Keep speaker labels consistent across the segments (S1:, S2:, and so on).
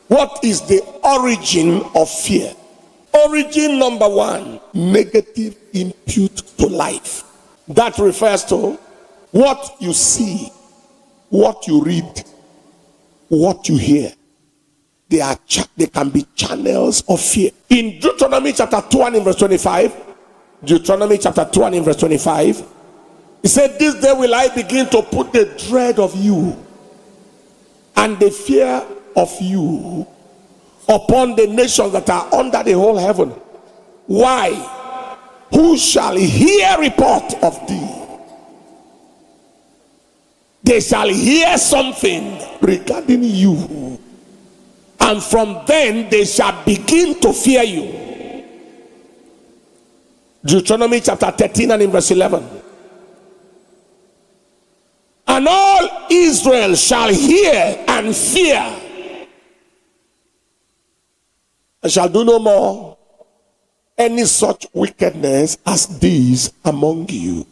S1: What is the origin of fear? Origin number one, negative input to life. That refers to what you see, what you read, what you hear. They can be channels of fear. In Deuteronomy chapter 2 and in verse 25, Deuteronomy chapter 2 and in verse 25, he said, "This day will I begin to put the dread of you and the fear of you upon the nations that are under the whole heaven. Why? Who shall hear report of thee? They shall hear something regarding you, and from then they shall begin to fear you." Deuteronomy chapter 13 and in verse 11. "And all Israel shall hear and fear, and shall do no more any such wickedness as these among you."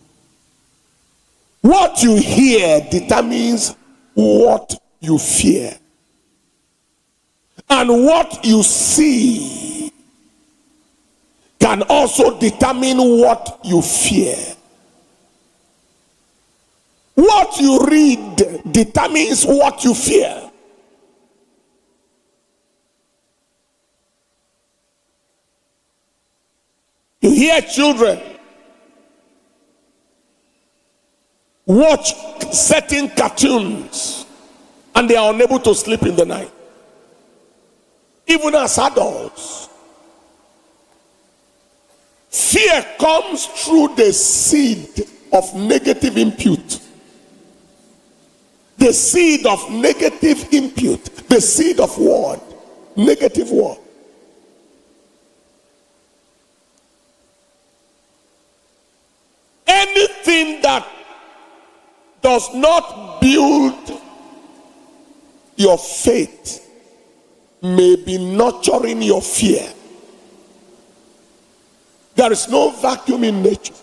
S1: What you hear determines what you fear. And what you see can also determine what you fear. What you read determines what you fear. You hear children watch certain cartoons and they are unable to sleep in the night. Even as adults, fear comes through the seed of negative input. The seed of negative input, the seed of word, negative word. Anything that does not build your faith may be nurturing your fear. There is no vacuum in nature.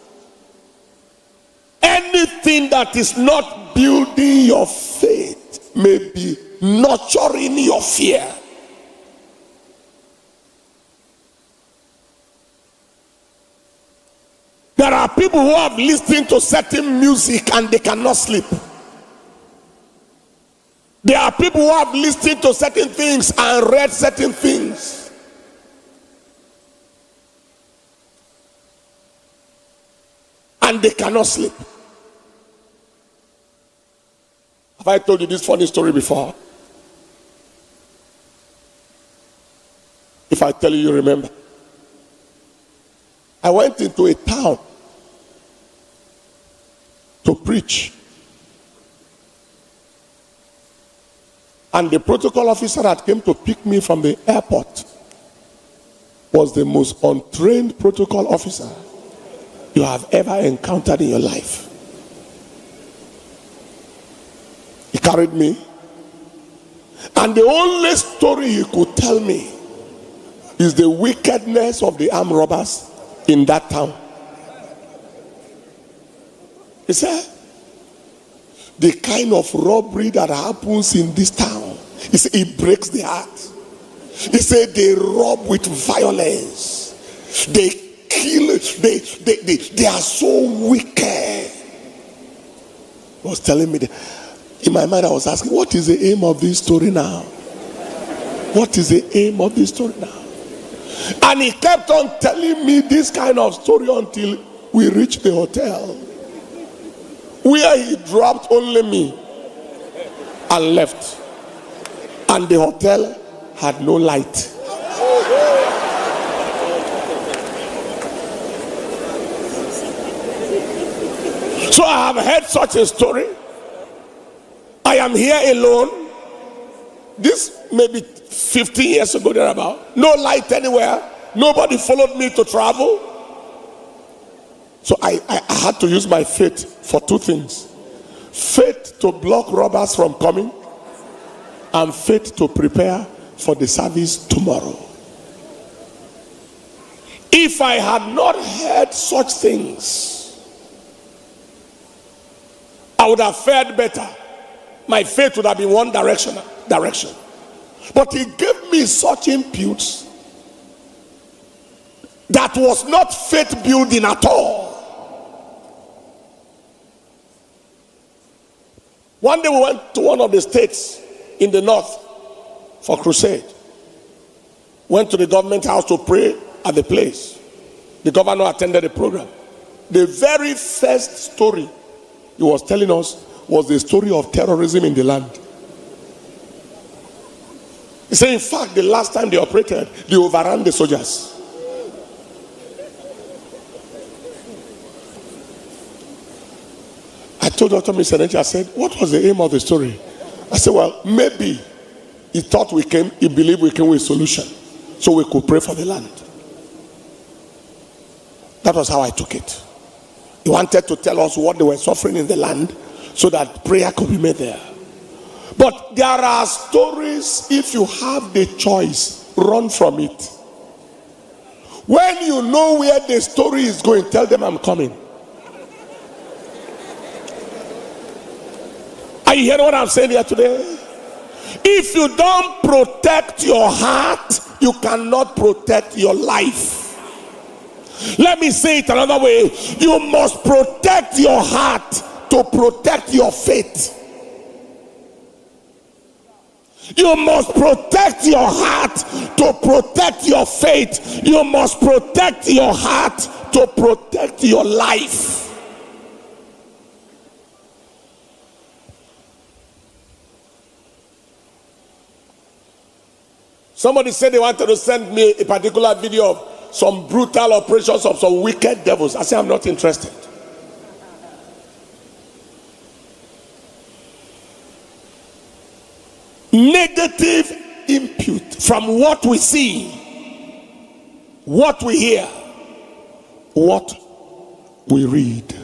S1: Anything that is not building your faith may be nurturing your fear. There are people who have listened to certain music and they cannot sleep. There are people who have listened to certain things and read certain things. And they cannot sleep. Have I told you this funny story before? If I tell you, you remember. I went into a town to preach. And the protocol officer that came to pick me from the airport was the most untrained protocol officer you have ever encountered in your life. He carried me, and the only story he could tell me is the wickedness of the armed robbers in that town. He said, the kind of robbery that happens in this town, he said, it breaks the heart. He said they rob with violence. They kill. They are so wicked. He was telling me that. In my mind I was asking, what is the aim of this story now? What is the aim of this story now? And he kept on telling me this kind of story until we reached the hotel, where he dropped only me and left. And the hotel had no light. So I have heard such a story. I am here alone. This maybe 15 years ago, thereabout. No light anywhere. Nobody followed me to travel. So I had to use my faith for two things. Faith to block robbers from coming, and faith to prepare for the service tomorrow. If I had not heard such things, I would have fared better. My faith would have been one direction. But he gave me such inputs that was not faith building at all. One day we went to one of the states in the north for crusade. Went to the government house to pray at the place. The governor attended the program. The very first story he was telling us was the story of terrorism in the land. He said, in fact, the last time they operated, they overran the soldiers. I told Dr. Misenechi, I said, what was the aim of the story? I said, well, maybe he believed we came with a solution so we could pray for the land. That was how I took it. He wanted to tell us what they were suffering in the land so that prayer could be made there. But there are stories, if you have the choice, run from it. When you know where the story is going, tell them I'm coming. Are you hearing what I'm saying here today? If you don't protect your heart, you cannot protect your life. Let me say it another way. You must protect your heart to protect your faith. You must protect your heart to protect your faith. You must protect your heart to protect your life. Somebody said they wanted to send me a particular video of some brutal operations of some wicked devils. I said, I'm not interested. Negative input from what we see, what we hear, what we read.